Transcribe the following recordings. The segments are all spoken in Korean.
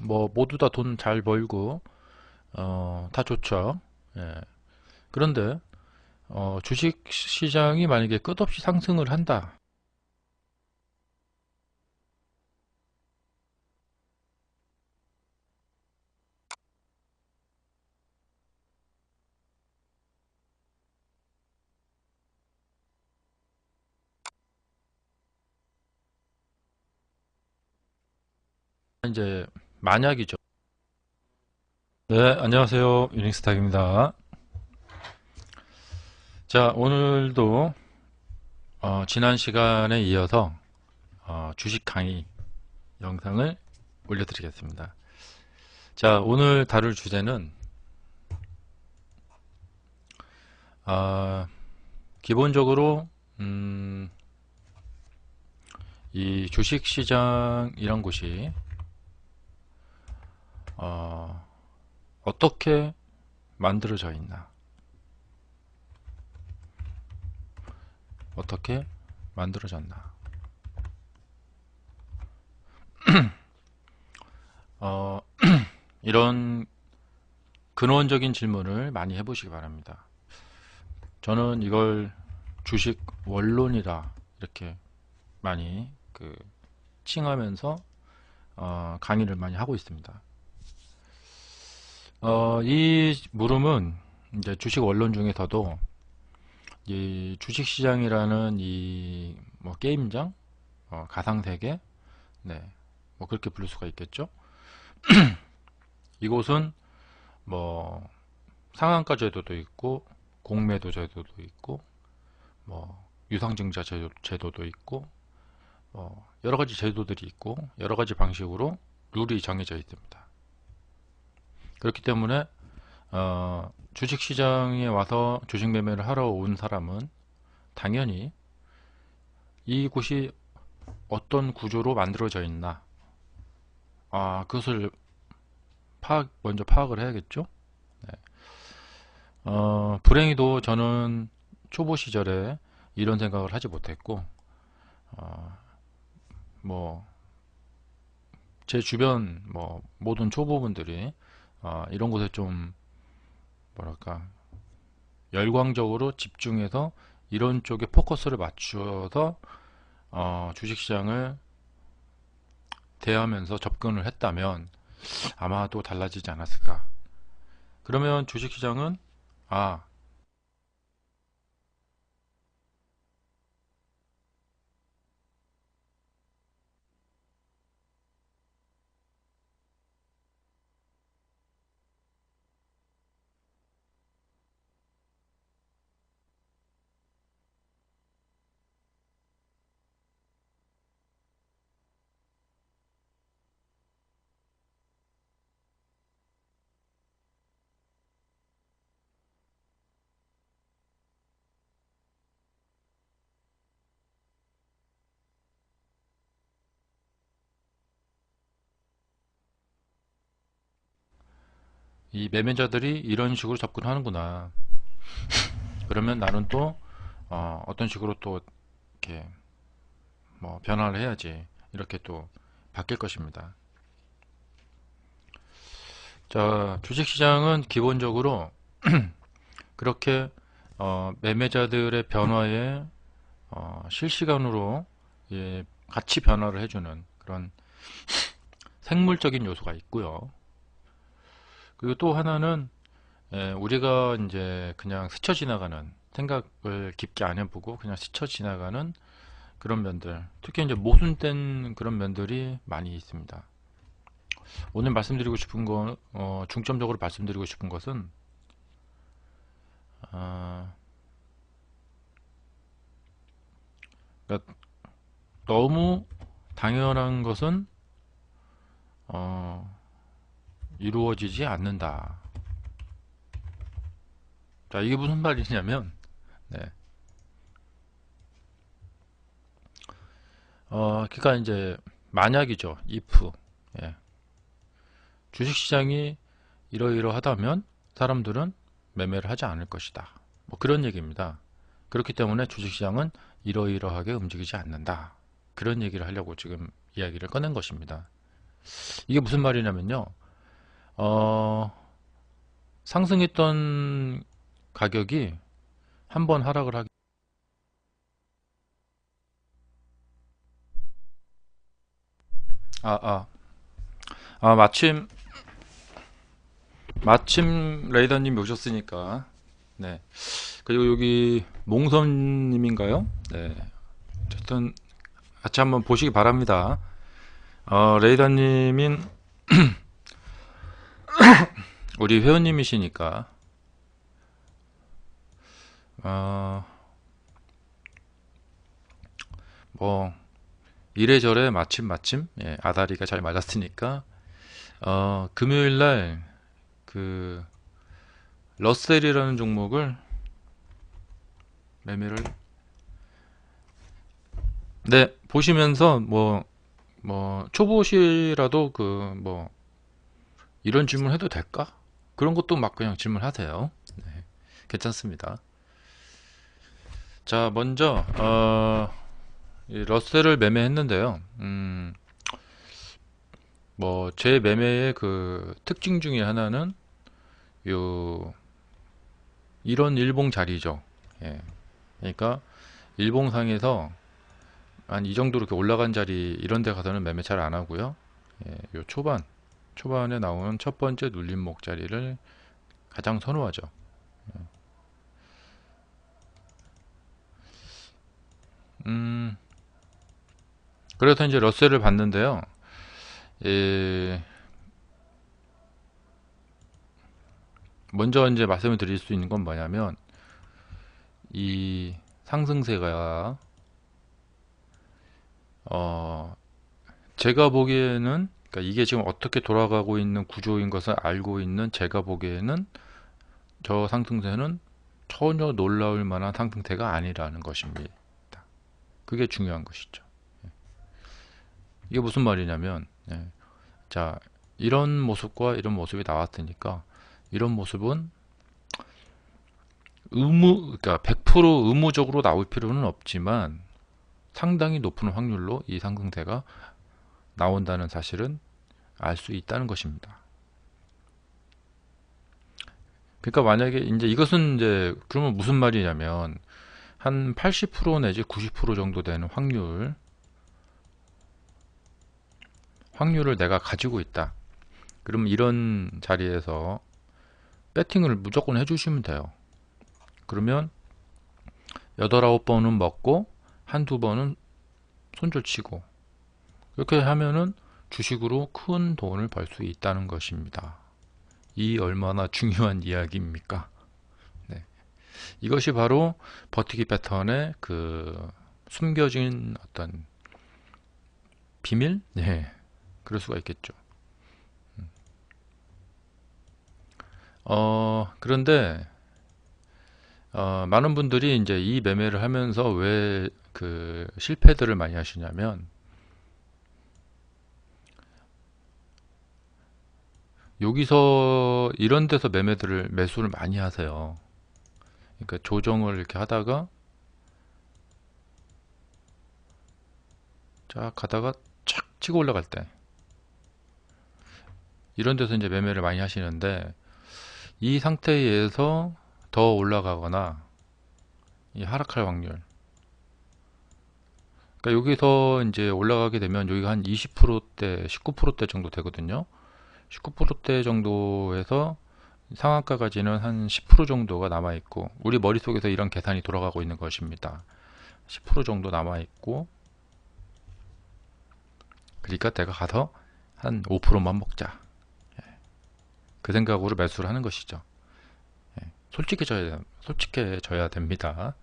뭐 모두 다 돈 잘 벌고 다 좋죠. 예. 그런데 주식 시장이 만약에 끝없이 상승을 한다. 이제 만약이죠. 네, 안녕하세요. 유닝스탁입니다. 자, 오늘도 지난 시간에 이어서 주식 강의 영상을 올려드리겠습니다. 자, 오늘 다룰 주제는 기본적으로 이 주식 시장이란 곳이 어떻게 만들어져 있나, 어떻게 만들어졌나. 이런 근원적인 질문을 많이 해보시기 바랍니다. 저는 이걸 주식 원론이라 이렇게 많이 칭하면서 강의를 많이 하고 있습니다. 이 물음은 이제 주식 원론 중에서도 이 주식시장이라는 이 뭐 게임장, 가상세계, 네, 뭐 그렇게 부를 수가 있겠죠. 이곳은 뭐 상한가 제도도 있고 공매도 제도도 있고 뭐 유상증자 제도도 있고 여러 가지 제도들이 있고 여러 가지 방식으로 룰이 정해져 있습니다. 그렇기 때문에 주식시장에 와서 주식 매매를 하러 온 사람은 당연히 이곳이 어떤 구조로 만들어져 있나, 그것을 먼저 파악을 해야겠죠. 네. 불행히도 저는 초보 시절에 이런 생각을 하지 못했고, 뭐 제 주변 뭐 모든 초보분들이 이런 곳에 좀 뭐랄까 열광적으로 집중해서 이런 쪽에 포커스를 맞추어서 주식시장을 대하면서 접근을 했다면 아마도 달라지지 않았을까. 그러면 주식시장은 아 이 매매자들이 이런 식으로 접근하는구나. 그러면 나는 또 어떤 식으로 또 이렇게 뭐 변화를 해야지 이렇게 또 바뀔 것입니다. 자, 주식시장은 기본적으로 그렇게 매매자들의 변화에 실시간으로 같이 변화를 해주는 그런 생물적인 요소가 있고요. 그리고 또 하나는 우리가 이제 그냥 스쳐 지나가는 생각을 깊게 안 해보고 그냥 스쳐 지나가는 그런 면들, 특히 이제 모순된 그런 면들이 많이 있습니다. 오늘 말씀드리고 싶은 건 중점적으로 말씀드리고 싶은 것은 어, 그러니까 너무 당연한 것은 어, 이루어지지 않는다. 자, 이게 무슨 말이냐면, 네. 그러니까 이제 만약이죠. if. 예. 주식시장이 이러이러하다면 사람들은 매매를 하지 않을 것이다. 뭐 그런 얘기입니다. 그렇기 때문에 주식시장은 이러이러하게 움직이지 않는다. 그런 얘기를 하려고 지금 이야기를 꺼낸 것입니다. 이게 무슨 말이냐면요. 어, 상승했던 가격이 한번 하락을 하기. 아, 아, 마침 레이더님이 오셨으니까. 네. 그리고 여기 몽선님인가요? 네. 어쨌든 같이 한번 보시기 바랍니다. 레이더님인 우리 회원님이시니까 어, 뭐 이래저래 마침 예, 아다리가 잘 맞았으니까 금요일날 그 러셀이라는 종목을 매매를 네 보시면서 뭐 초보시라도 그 뭐 이런 질문 해도 될까? 그런 것도 막 그냥 질문하세요. 네, 괜찮습니다. 자 먼저 이 러셀을 매매했는데요. 뭐 제 매매의 그 특징 중에 하나는 요 이런 일봉 자리죠. 예. 그러니까 일봉상에서 한 이 정도로 이렇게 올라간 자리 이런 데 가서는 매매 잘 안 하고요. 예, 요 초반에 나오는 첫 번째 눌림목 자리를 가장 선호하죠. 음, 그래서 이제 러셀을 봤는데요. 예, 먼저 이제 말씀을 드릴 수 있는 건 뭐냐면 이 상승세가 어, 제가 보기에는 그러니까 이게 지금 어떻게 돌아가고 있는 구조인 것을 알고 있는 제가 보기에는 저 상승세는 전혀 놀라울 만한 상승세가 아니라는 것입니다. 그게 중요한 것이죠. 이게 무슨 말이냐면 자 이런 모습과 이런 모습이 나왔으니까 이런 모습은 그러니까 100% 의무적으로 나올 필요는 없지만 상당히 높은 확률로 이 상승세가 나온다는 사실은 알 수 있다는 것입니다. 그러니까 만약에 이제 이것은 이제 그러면 무슨 말이냐면 한 80% 내지 90% 정도 되는 확률을 내가 가지고 있다. 그러면 이런 자리에서 배팅을 무조건 해주시면 돼요. 그러면 8, 9번은 먹고 한두 번은 손절치고 이렇게 하면은 주식으로 큰 돈을 벌 수 있다는 것입니다. 이 얼마나 중요한 이야기입니까? 네. 이것이 바로 버티기 패턴의 그 숨겨진 어떤 비밀? 네. 그럴 수가 있겠죠. 그런데 많은 분들이 이제 이 매매를 하면서 왜 그 실패들을 많이 하시냐면 여기서 이런 데서 매수를 많이 하세요. 그러니까 조정을 이렇게 하다가 쫙 가다가 착 치고 올라갈 때 이런 데서 이제 매매를 많이 하시는데 이 상태에서 더 올라가거나 이 하락할 확률 그러니까 여기서 이제 올라가게 되면 여기가 한 20%대 19%대 정도 되거든요. 19%대 정도에서 상한가까지는 한 10% 정도가 남아 있고 우리 머릿속에서 이런 계산이 돌아가고 있는 것입니다. 10% 정도 남아 있고 그러니까 내가 가서 한 5%만 먹자. 그 생각으로 매수를 하는 것이죠. 솔직해져야 됩니다.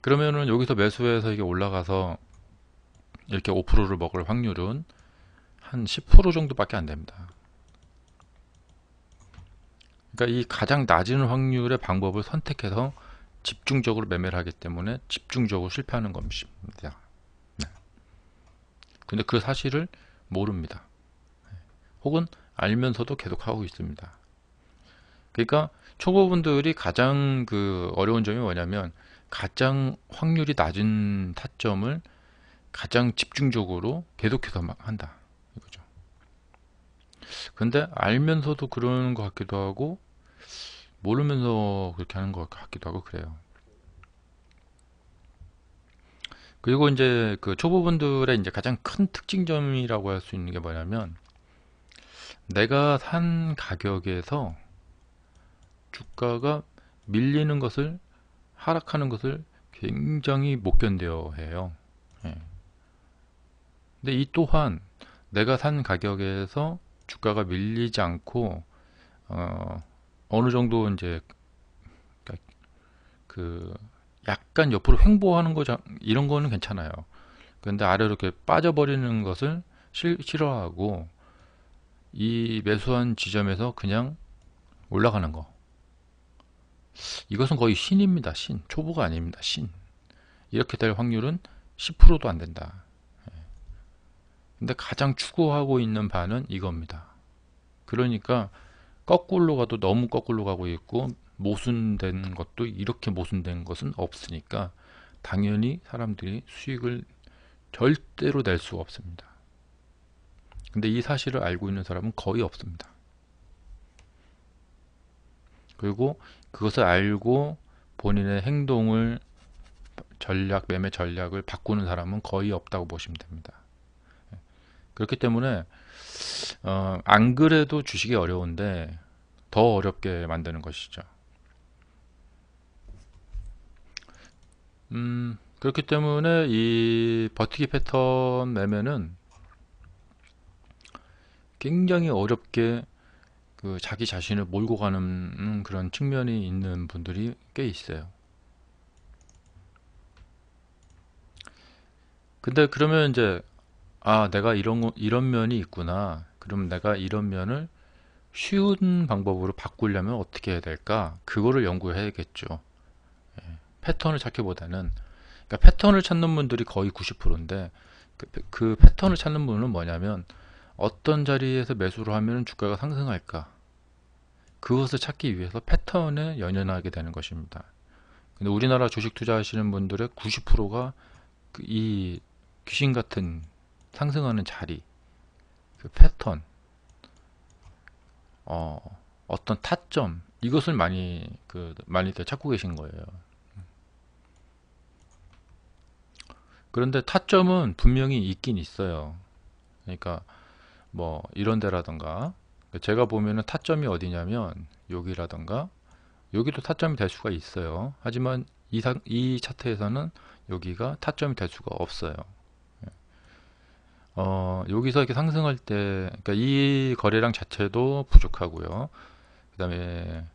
그러면은 여기서 매수해서 이게 올라가서 이렇게 5%를 먹을 확률은 한 10% 정도밖에 안 됩니다. 그러니까 이 가장 낮은 확률의 방법을 선택해서 집중적으로 매매를 하기 때문에 집중적으로 실패하는 것입니다. 네. 근데 그 사실을 모릅니다. 혹은 알면서도 계속 하고 있습니다. 그러니까 초보분들이 가장 그 어려운 점이 뭐냐면 가장 확률이 낮은 타점을 가장 집중적으로 계속해서 막 한다 이거죠. 근데 알면서도 그러는 것 같기도 하고 모르면서 그렇게 하는 것 같기도 하고 그래요. 그리고 이제 그 초보분들의 이제 가장 큰 특징점이라고 할 수 있는 게 뭐냐면 내가 산 가격에서 주가가 밀리는 것을 하락하는 것을 굉장히 못 견뎌 해요. 예. 근데 이 또한 내가 산 가격에서 주가가 밀리지 않고 어느 정도 이제 그 약간 옆으로 횡보하는 거 이런 거는 괜찮아요. 근데 아래로 이렇게 빠져버리는 것을 싫어하고 이 매수한 지점에서 그냥 올라가는 거. 이것은 거의 신입니다. 신. 초보가 아닙니다. 신. 이렇게 될 확률은 10%도 안 된다. 근데 가장 추구하고 있는 바는 이겁니다. 그러니까 거꾸로 가도 너무 거꾸로 가고 있고 모순된 것도 이렇게 모순된 것은 없으니까 당연히 사람들이 수익을 절대로 낼 수가 없습니다. 근데 이 사실을 알고 있는 사람은 거의 없습니다. 그리고 그것을 알고 본인의 행동을 매매 전략을 바꾸는 사람은 거의 없다고 보시면 됩니다. 그렇기 때문에 안 그래도 주식이 어려운데 더 어렵게 만드는 것이죠. 그렇기 때문에 이 버티기 패턴 매매는 굉장히 어렵게 그 자기 자신을 몰고 가는 그런 측면이 있는 분들이 꽤 있어요. 근데 그러면 이제 내가 이런 면이 있구나. 그럼 내가 이런 면을 쉬운 방법으로 바꾸려면 어떻게 해야 될까? 그거를 연구해야겠죠. 패턴을 찾기보다는 그러니까 패턴을 찾는 분들이 거의 90%인데 그 패턴을 찾는 분은 뭐냐면 어떤 자리에서 매수를 하면 주가가 상승할까? 그것을 찾기 위해서 패턴에 연연하게 되는 것입니다. 근데 우리나라 주식 투자하시는 분들의 90%가 이 귀신 같은 상승하는 자리, 그 패턴, 어떤 타점 이것을 많이들 찾고 계신 거예요. 그런데 타점은 분명히 있긴 있어요. 그러니까 뭐 이런 데라던가 제가 보면은 타점이 어디냐면 여기라던가 여기도 타점이 될 수가 있어요. 하지만 이 차트에서는 여기가 타점이 될 수가 없어요. 여기서 이렇게 상승할 때, 그러니까 이 거래량 자체도 부족하고요. 그 다음에,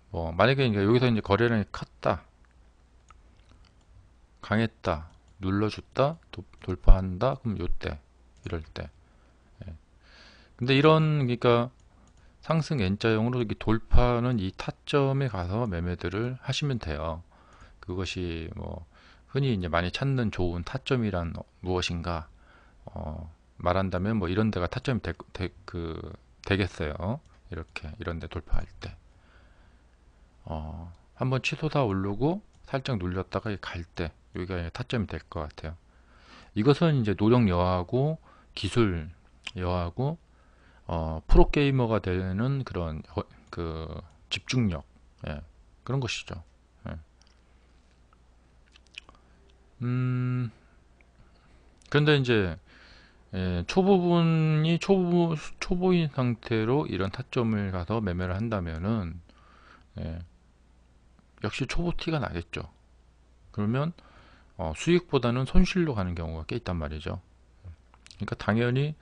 뭐, 만약에 이제 여기서 이제 거래량이 컸다, 강했다, 눌러줬다, 돌파한다, 그럼 요때, 이럴 때. 예. 근데 그러니까 상승 N자형으로 이렇게 돌파하는 이 타점에 가서 매매들을 하시면 돼요. 그것이 뭐, 흔히 이제 많이 찾는 좋은 타점이란 무엇인가, 말한다면 뭐 이런 데가 타점이 되겠어요. 이렇게 이런 데 돌파할 때 한번 치솟아 오르고 살짝 눌렸다가 갈 때 여기가 타점이 될 것 같아요. 이것은 이제 노력 여하고 기술 여하고 프로게이머가 되는 그런 그 집중력, 예, 그런 것이죠. 예. 그런데 이제 초보인 상태로 이런 타점을 가서 매매를 한다면은 예, 역시 초보 티가 나겠죠. 그러면 수익보다는 손실로 가는 경우가 꽤 있단 말이죠. 그러니까 당연히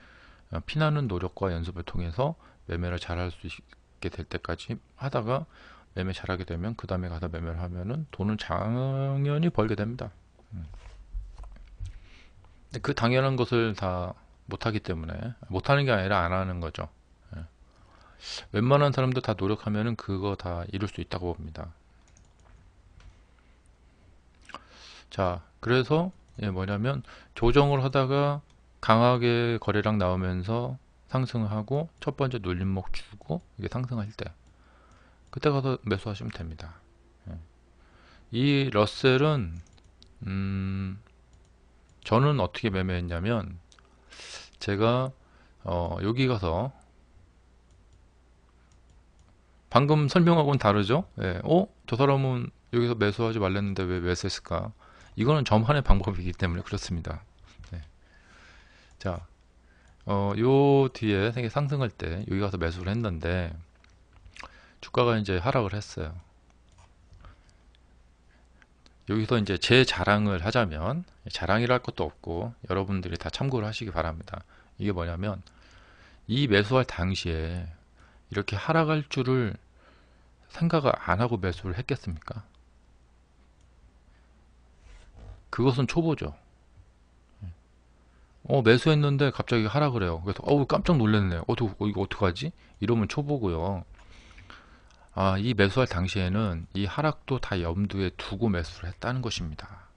피나는 노력과 연습을 통해서 매매를 잘할 수 있게 될 때까지 하다가 매매 잘하게 되면 그 다음에 가서 매매를 하면은 돈을 당연히 벌게 됩니다. 그 당연한 것을 다 못하기 때문에 못하는 게 아니라 안 하는 거죠. 예. 웬만한 사람들 다 노력하면은 그거 다 이룰 수 있다고 봅니다. 자, 그래서 뭐냐면 조정을 하다가 강하게 거래량 나오면서 상승하고 첫 번째 눌림목 주고 이게 상승할 때 그때 가서 매수하시면 됩니다. 이 러셀은 저는 어떻게 매매했냐면 제가 여기 가서 방금 설명하고는 다르죠? 예. 저 사람은 여기서 매수하지 말랬는데 왜 매수했을까? 이거는 저만의 방법이기 때문에 그렇습니다. 네. 자, 요 뒤에 세계 상승할 때 여기 가서 매수를 했는데 주가가 이제 하락을 했어요. 여기서 이제 제 자랑을 하자면 자랑이랄 것도 없고 여러분들이 다 참고를 하시기 바랍니다. 이게 뭐냐면 이 매수할 당시에 이렇게 하락할 줄을 생각을 안 하고 매수를 했겠습니까? 그것은 초보죠. 매수했는데 갑자기 하락을 해요. 그래서 깜짝 놀랐네. 이거 어떡하지? 이러면 초보고요. 이 매수할 당시에는 이 하락도 다 염두에 두고 매수를 했다는 것입니다.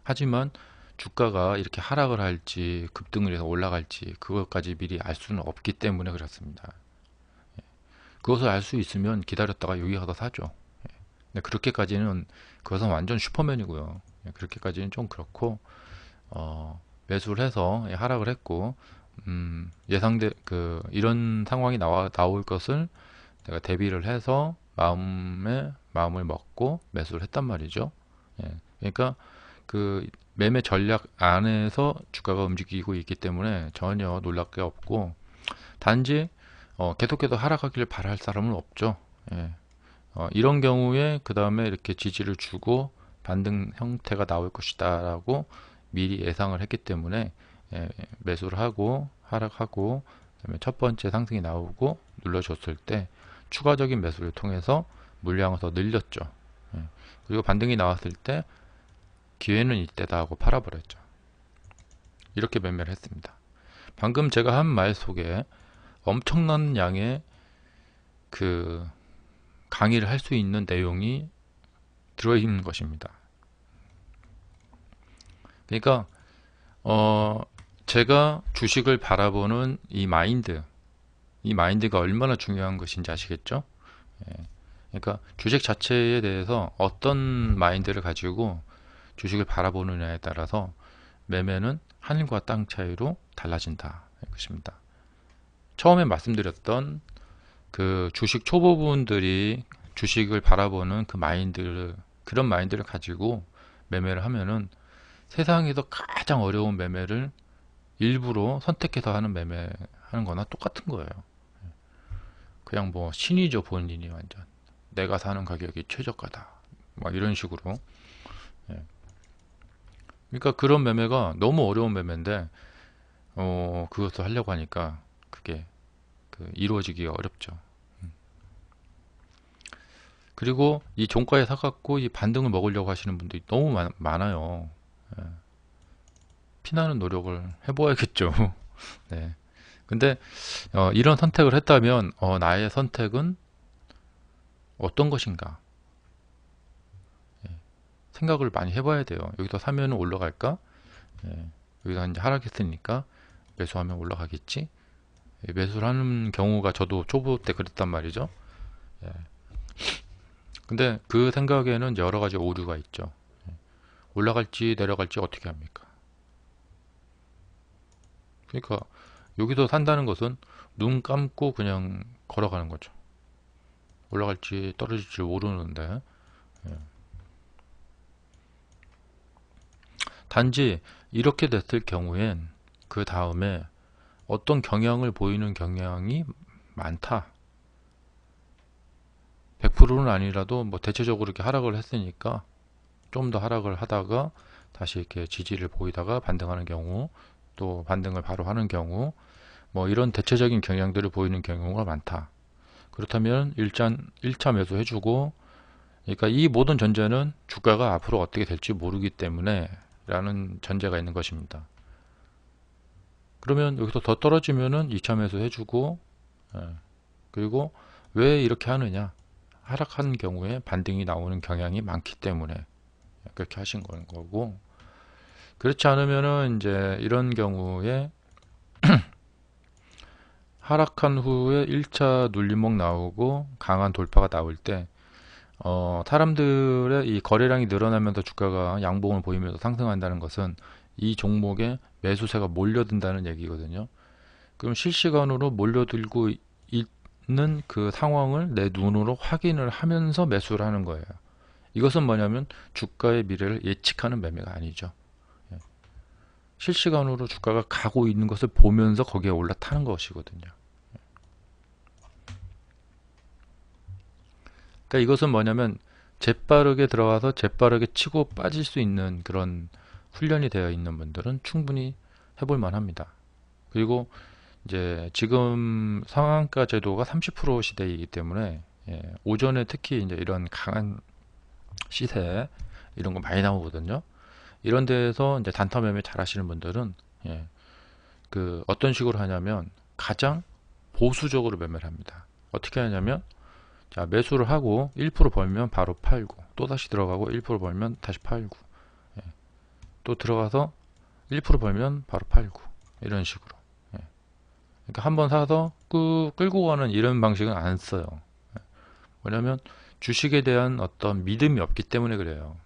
하지만 주가가 이렇게 하락을 할지 급등을 해서 올라갈지 그것까지 미리 알 수는 없기 때문에 그렇습니다. 그것을 알 수 있으면 기다렸다가 여기 가서 사죠. 근데 그렇게까지는 그것은 완전 슈퍼맨이고요. 그렇게까지는 좀 그렇고 매수를 해서 하락을 했고 예상돼 이런 상황이 나올 것을 내가 대비를 해서 마음을 먹고 매수를 했단 말이죠. 그러니까 그 매매 전략 안에서 주가가 움직이고 있기 때문에 전혀 놀랄 게 없고 단지 계속해서 하락하기를 바랄 사람은 없죠. 이런 경우에 그 다음에 이렇게 지지를 주고 반등 형태가 나올 것이다 라고 미리 예상을 했기 때문에 매수를 하고 하락하고 그다음에 첫 번째 상승이 나오고 눌러줬을 때 추가적인 매수를 통해서 물량을 더 늘렸죠. 그리고 반등이 나왔을 때 기회는 이때다 하고 팔아버렸죠. 이렇게 매매를 했습니다. 방금 제가 한 말 속에 엄청난 양의 그 강의를 할 수 있는 내용이 들어있는 것입니다. 그러니까 제가 주식을 바라보는 이 마인드가 얼마나 중요한 것인지 아시겠죠? 그러니까 주식 자체에 대해서 어떤 마인드를 가지고 주식을 바라보느냐에 따라서 매매는 하늘과 땅 차이로 달라진다 것입니다. 처음에 말씀드렸던 그 주식 초보분들이 주식을 바라보는 그런 마인드를 가지고 매매를 하면은 세상에서 가장 어려운 매매를 일부러 선택해서 하는 매매하는 거나 똑같은 거예요. 그냥 뭐 신이죠. 본인이 완전 내가 사는 가격이 최저가다 막 이런 식으로. 그러니까 그런 매매가 너무 어려운 매매인데 그것을 하려고 하니까 그게 이루어지기가 어렵죠. 그리고 이 종가에 사갖고 이 반등을 먹으려고 하시는 분들이 너무 많아요. 피나는 노력을 해봐야겠죠. 네. 근데 이런 선택을 했다면 나의 선택은 어떤 것인가 생각을 많이 해봐야 돼요. 여기서 사면 올라갈까? 여기서 이제 하락했으니까 매수하면 올라가겠지. 매수를 하는 경우가 저도 초보 때 그랬단 말이죠. 근데 그 생각에는 여러 가지 오류가 있죠. 올라갈지 내려갈지 어떻게 합니까? 그러니까 여기서 산다는 것은 눈 감고 그냥 걸어가는 거죠. 올라갈지 떨어질지 모르는데 단지 이렇게 됐을 경우엔 그 다음에 어떤 경향을 보이는 경향이 많다. 100%는 아니라도 뭐 대체적으로 이렇게 하락을 했으니까 좀 더 하락을 하다가 다시 이렇게 지지를 보이다가 반등하는 경우, 또 반등을 바로 하는 경우, 뭐 이런 대체적인 경향들을 보이는 경우가 많다. 그렇다면 일단 1차 매수 해주고, 그러니까 이 모든 전제는 주가가 앞으로 어떻게 될지 모르기 때문에 라는 전제가 있는 것입니다. 그러면 여기서 더 떨어지면은 2차 매수 해주고, 그리고 왜 이렇게 하느냐? 하락한 경우에 반등이 나오는 경향이 많기 때문에 그렇게 하신 거고, 그렇지 않으면은 이제 이런 경우에 하락한 후에 1차 눌림목 나오고 강한 돌파가 나올 때 사람들의 이 거래량이 늘어나면서 주가가 양봉을 보이면서 상승한다는 것은 이 종목에 매수세가 몰려든다는 얘기거든요. 그럼 실시간으로 몰려들고 있는 그 상황을 내 눈으로 확인을 하면서 매수를 하는 거예요. 이것은 뭐냐면 주가의 미래를 예측하는 매매가 아니죠. 예. 실시간으로 주가가 가고 있는 것을 보면서 거기에 올라타는 것이거든요. 그러니까 이것은 뭐냐면 재빠르게 들어가서 재빠르게 치고 빠질 수 있는 그런 훈련이 되어 있는 분들은 충분히 해볼 만합니다. 그리고 이제 지금 상한가 제도가 30% 시대이기 때문에 오전에 특히 이제 이런 강한 시세 이런 거 많이 나오거든요. 이런 데에서 이제 단타 매매 잘 하시는 분들은 그 어떤 식으로 하냐면 가장 보수적으로 매매를 합니다. 어떻게 하냐면 자, 매수를 하고 1% 벌면 바로 팔고 또 다시 들어가고 1% 벌면 다시 팔고 또 들어가서 1% 벌면 바로 팔고 이런 식으로. 그러니까 한번 사서 끌고 가는 이런 방식은 안 써요. 뭐냐면 주식에 대한 어떤 믿음이 없기 때문에 그래요.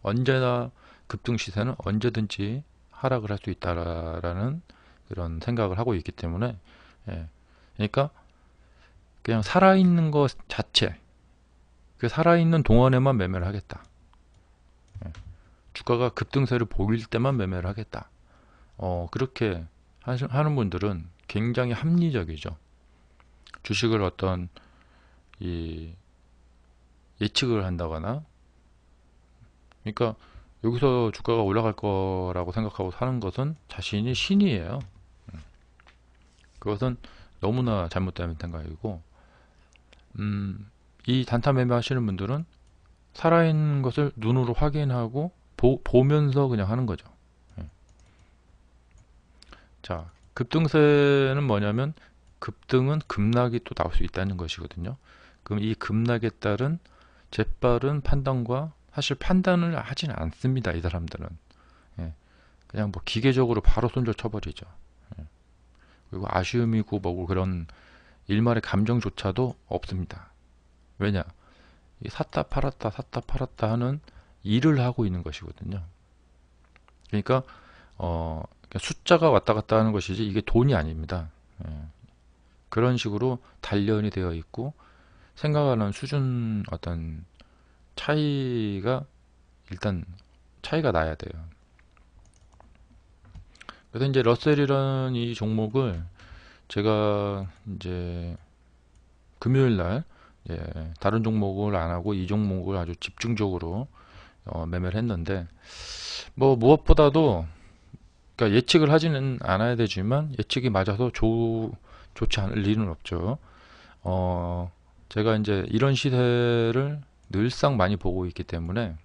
언제나 급등 시세는 언제든지 하락을 할 수 있다라는 그런 생각을 하고 있기 때문에 그러니까 그냥 살아있는 것 자체 그 살아있는 동안에만 매매를 하겠다. 주가가 급등세를 보일 때만 매매를 하겠다. 그렇게 하는 분들은 굉장히 합리적이죠. 주식을 어떤 이 예측을 한다거나 그러니까 여기서 주가가 올라갈 거라고 생각하고 사는 것은 자신이 신이에요. 그것은 너무나 잘못된 생각이고 이 단타 매매 하시는 분들은 살아있는 것을 눈으로 확인하고 보면서 그냥 하는 거죠. 자, 급등세는 뭐냐면 급등은 급락이 또 나올 수 있다는 것이거든요. 그럼 이 급락에 따른 재빠른 판단과 사실 판단을 하진 않습니다. 이 사람들은 그냥 뭐 기계적으로 바로 손절 쳐버리죠. 그리고 아쉬움이고 뭐고 그런 일말의 감정조차도 없습니다. 왜냐? 샀다 팔았다 하는 일을 하고 있는 것이거든요. 그러니까 숫자가 왔다 갔다 하는 것이지 이게 돈이 아닙니다. 그런 식으로 단련이 되어 있고 생각하는 수준 어떤 차이가 일단 차이가 나야 돼요. 그래서 이제 러셀이라는 이 종목을 제가 이제 금요일 날 다른 종목을 안 하고 이 종목을 아주 집중적으로 매매를 했는데 뭐 무엇보다도 그러니까 예측을 하지는 않아야 되지만 예측이 맞아서 좋지 않을 일은 없죠. 제가 이제 이런 시세를 늘상 많이 보고 있기 때문에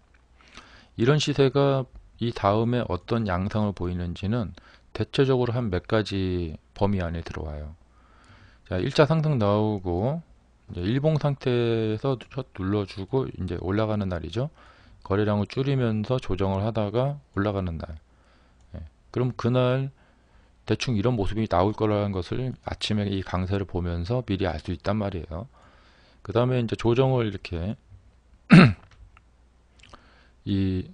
이런 시세가 이 다음에 어떤 양상을 보이는지는 대체적으로 한 몇 가지 범위 안에 들어와요. 자, 1차 상승 나오고 이제 일봉 상태에서 첫 눌러주고 이제 올라가는 날이죠. 거래량을 줄이면서 조정을 하다가 올라가는 날. 그럼 그날 대충 이런 모습이 나올 거라는 것을 아침에 이 강세를 보면서 미리 알 수 있단 말이에요. 그 다음에 이제 조정을 이렇게 이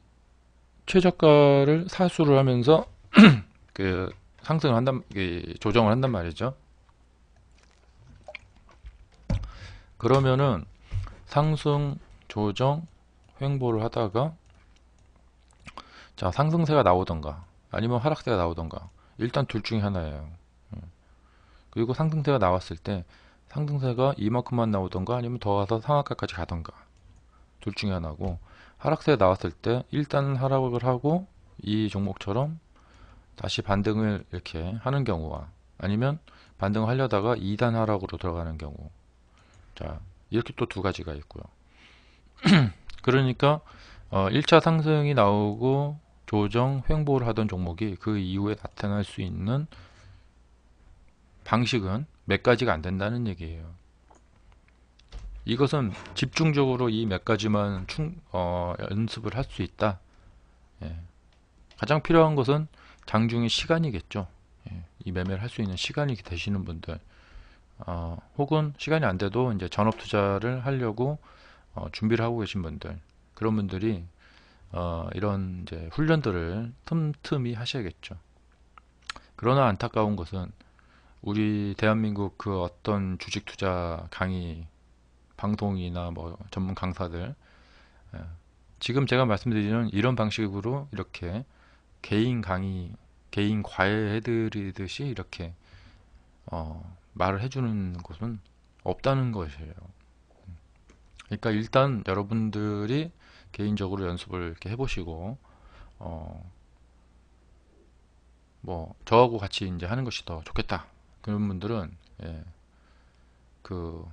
최저가를 사수를 하면서 그 상승을 조정을 한단 말이죠. 그러면은 상승, 조정, 횡보를 하다가 자 상승세가 나오던가 아니면 하락세가 나오던가 일단 둘 중에 하나예요. 그리고 상승세가 나왔을 때 상승세가 이만큼만 나오던가 아니면 더 가서 상한가까지 가던가 둘 중에 하나고 하락세가 나왔을 때 일단 하락을 하고 이 종목처럼 다시 반등을 이렇게 하는 경우와 아니면 반등을 하려다가 2단 하락으로 들어가는 경우 자 이렇게 또 두 가지가 있고요. 그러니까 1차 상승이 나오고 조정, 횡보를 하던 종목이 그 이후에 나타날 수 있는 방식은 몇 가지가 안 된다는 얘기예요. 이것은 집중적으로 이 몇 가지만 연습을 할 수 있다. 가장 필요한 것은 장중의 시간이겠죠. 이 매매를 할 수 있는 시간이 되시는 분들 혹은 시간이 안 돼도 이제 전업 투자를 하려고 준비를 하고 계신 분들 그런 분들이 이런 이제 훈련들을 틈틈이 하셔야겠죠. 그러나 안타까운 것은 우리 대한민국 그 어떤 주식 투자 강의 방송이나 뭐 전문 강사들, 예, 지금 제가 말씀드리는 이런 방식으로 이렇게 개인 강의, 개인 과외 해드리듯이 이렇게 말을 해주는 곳은 없다는 것이에요. 그러니까 일단 여러분들이 개인적으로 연습을 이렇게 해보시고 뭐 저하고 같이 이제 하는 것이 더 좋겠다. 그런 분들은 예, 그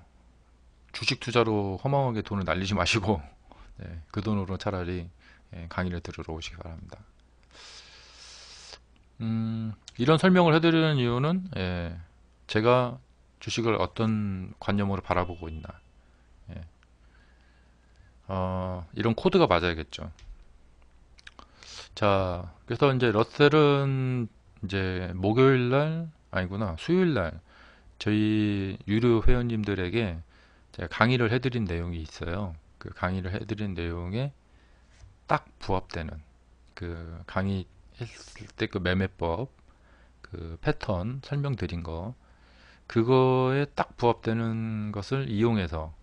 주식 투자로 허망하게 돈을 날리지 마시고 예, 그 돈으로 차라리 예, 강의를 들으러 오시기 바랍니다. 이런 설명을 해드리는 이유는 예, 제가 주식을 어떤 관념으로 바라보고 있나 예, 이런 코드가 맞아야겠죠. 자, 그래서 이제 러셀은 이제 목요일날 아니구나 수요일날 저희 유료 회원님들에게 제가 강의를 해드린 내용이 있어요. 그 강의를 해드린 내용에 딱 부합되는 그 강의 했을 때 그 매매법 그 패턴 설명드린 거 그거에 딱 부합되는 것을 이용해서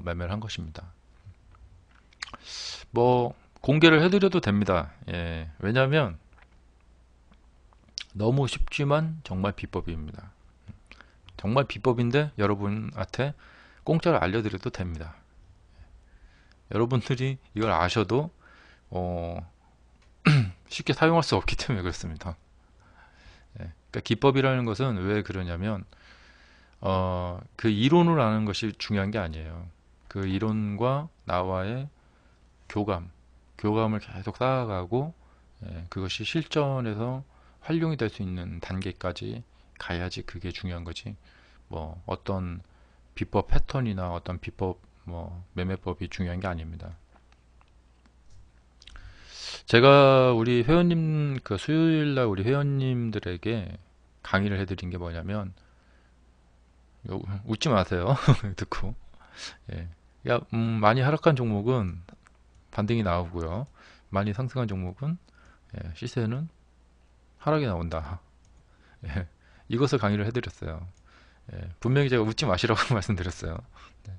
매매를 한 것입니다. 뭐 공개를 해드려도 됩니다. 예, 왜냐하면 너무 쉽지만 정말 비법입니다. 정말 비법인데 여러분한테 공짜로 알려드려도 됩니다. 여러분들이 이걸 아셔도 쉽게 사용할 수 없기 때문에 그렇습니다. 예, 그러니까 기법이라는 것은 왜 그러냐면 그 이론을 아는 것이 중요한 게 아니에요. 그 이론과 나와의 교감을 계속 쌓아가고 예, 그것이 실전에서 활용이 될 수 있는 단계까지 가야지 그게 중요한 거지. 뭐 어떤 비법 패턴이나 어떤 비법 뭐 매매법이 중요한 게 아닙니다. 제가 우리 회원님 그 수요일 날 우리 회원님들에게 강의를 해드린 게 뭐냐면 웃지 마세요. 듣고 예. 야, 많이 하락한 종목은 반등이 나오고요. 많이 상승한 종목은 예, 시세는 하락이 나온다. 예, 이것을 강의를 해드렸어요. 예, 분명히 제가 웃지 마시라고 말씀드렸어요. 네.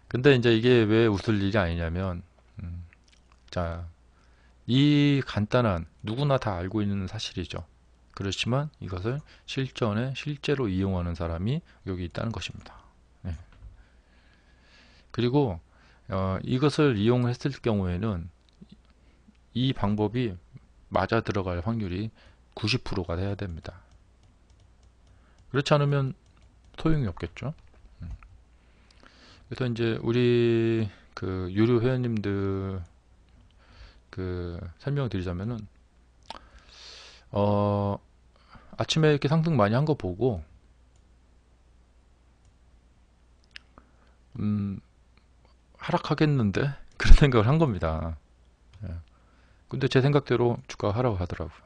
근데 이제 이게 왜 웃을 일이 아니냐면, 자, 이 간단한 누구나 다 알고 있는 사실이죠. 그렇지만 이것을 실전에 실제로 이용하는 사람이 여기 있다는 것입니다. 예. 그리고 이것을 이용했을 경우에는 이 방법이 맞아 들어갈 확률이 90%가 돼야 됩니다. 그렇지 않으면 소용이 없겠죠. 그래서 이제 우리 그 유료 회원님들 그 설명을 드리자면은 아침에 이렇게 상승 많이 한 거 보고 하락하겠는데 그런 생각을 한 겁니다. 예. 근데 제 생각대로 주가가 하락하더라고요.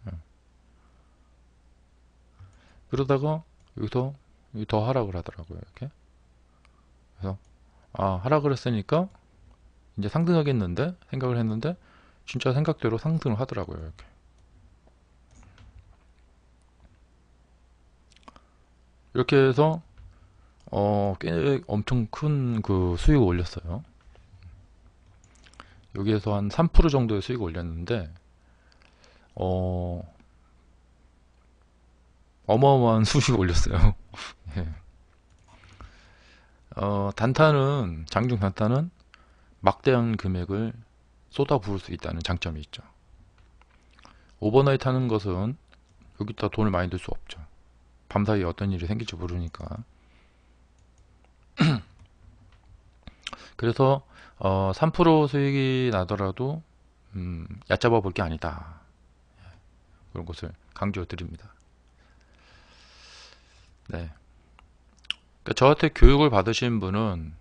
예. 그러다가 여기서 더 하락을 하더라고요. 이렇게. 그래서 하락을 했으니까 이제 상승하겠는데 생각을 했는데 진짜 생각대로 상승을 하더라고요. 이렇게. 이렇게 해서 꽤 엄청 큰 그 수익을 올렸어요. 여기에서 한 3% 정도의 수익을 올렸는데 어마어마한 수익을 올렸어요. 예. 단타는 장중 단타는 막대한 금액을 쏟아 부을 수 있다는 장점이 있죠. 오버나이트 하는 것은 여기다 돈을 많이 넣을 수 없죠. 밤사이에 어떤 일이 생길지 모르니까. 그래서 3% 수익이 나더라도 얕잡아 볼 게 아니다. 그런 것을 강조해 드립니다. 네. 그러니까 저한테 교육을 받으신 분은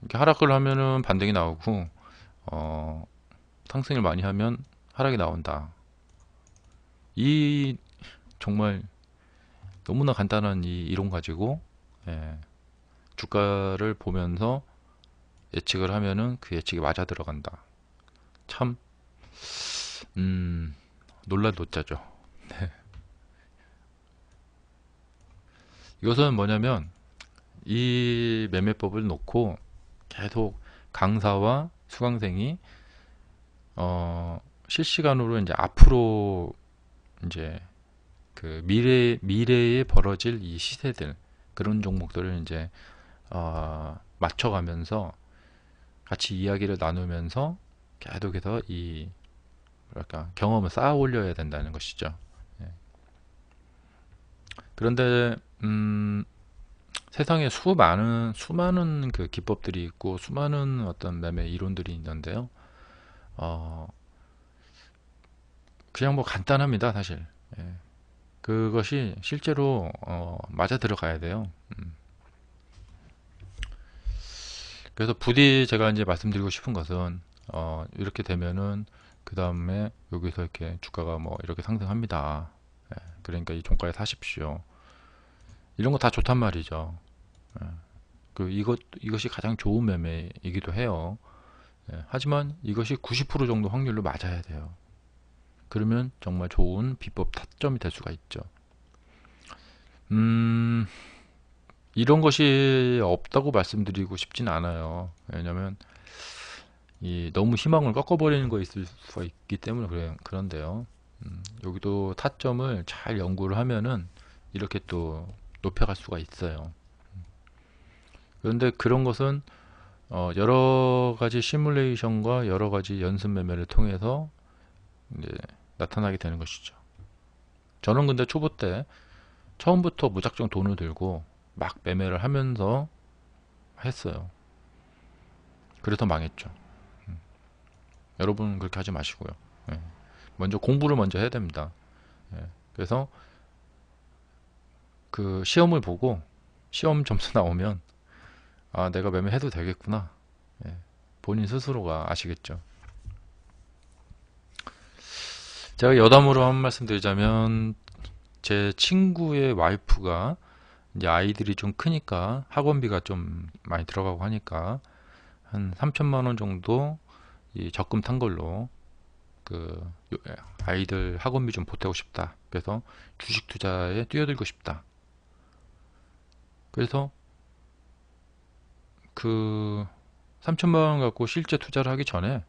이렇게 하락을 하면은 반등이 나오고 상승을 많이 하면 하락이 나온다. 이 정말 너무나 간단한 이 이론 가지고 예, 주가를 보면서 예측을 하면은 그 예측이 맞아 들어간다. 참, 놀란 노자죠. 이것은 뭐냐면 이 매매법을 놓고 계속 강사와 수강생이 실시간으로 이제 앞으로 이제 그 미래에 벌어질 이 시세들 그런 종목들을 이제 맞춰가면서 같이 이야기를 나누면서 계속해서 이 뭐랄까 경험을 쌓아 올려야 된다는 것이죠. 예. 그런데 세상에 수많은 그 기법들이 있고 수많은 어떤 매매 이론들이 있는데요. 어, 그냥 뭐 간단합니다, 사실. 예. 그것이 실제로 맞아 들어가야 돼요. 그래서 부디 제가 이제 말씀드리고 싶은 것은 이렇게 되면은 그 다음에 여기서 이렇게 주가가 뭐 이렇게 상승합니다. 예, 그러니까 이 종가에 사십시오. 이런 거 다 좋단 말이죠. 예, 이것이 가장 좋은 매매이기도 해요. 예, 하지만 이것이 90% 정도 확률로 맞아야 돼요. 그러면 정말 좋은 비법 타점이 될 수가 있죠. 음, 이런 것이 없다고 말씀드리고 싶진 않아요. 왜냐면 너무 희망을 꺾어버리는 거 있을 수가 있기 때문에 그런데요. 여기도 타점을 잘 연구를 하면은 이렇게 또 높여갈 수가 있어요. 그런데 그런 것은 여러 가지 시뮬레이션과 여러 가지 연습 매매를 통해서 이제 나타나게 되는 것이죠. 저는 근데 초보 때 처음부터 무작정 돈을 들고 막 매매를 하면서 했어요. 그래서 망했죠. 여러분 그렇게 하지 마시고요. 예. 먼저 공부를 먼저 해야 됩니다. 예. 그래서 그 시험을 보고 시험 점수 나오면 아 내가 매매해도 되겠구나. 예. 본인 스스로가 아시겠죠. 제가 여담으로 한 말씀 드리자면 제 친구의 와이프가 이제 아이들이 좀 크니까 학원비가 좀 많이 들어가고 하니까 한 3천만 원 정도 이 적금 탄 걸로 그 아이들 학원비 좀 보태고 싶다. 그래서 주식 투자에 뛰어들고 싶다. 그래서 그 3천만 원 갖고 실제 투자를 하기 전에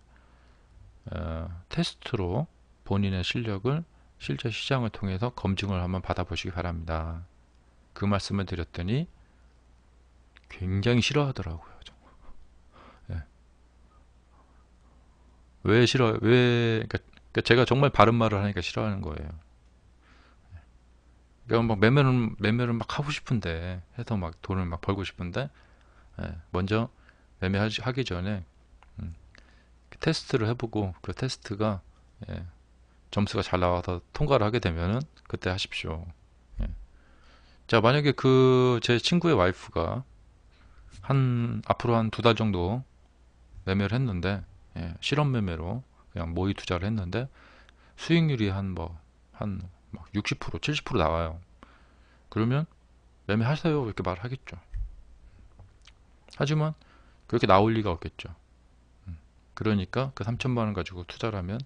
테스트로 본인의 실력을 실제 시장을 통해서 검증을 한번 받아보시기 바랍니다. 그 말씀을 드렸더니 굉장히 싫어하더라고요. 예. 왜 싫어? 그러니까 제가 정말 바른 말을 하니까 싫어하는 거예요. 그러니까 막 매매를 막 하고 싶은데 해서 막 돈을 막 벌고 싶은데 먼저 매매하기 전에 음, 테스트를 해보고 그 테스트가 예, 점수가 잘 나와서 통과를 하게 되면은 그때 하십시오. 예. 자, 만약에 그 제 친구의 와이프가 앞으로 한 2달 정도 매매를 했는데 실험 매매로 그냥 모의 투자를 했는데 수익률이 한 60%, 70% 나와요. 그러면 매매하세요 이렇게 말하겠죠. 하지만 그렇게 나올 리가 없겠죠. 그러니까 그 3천만 원 가지고 투자를 하면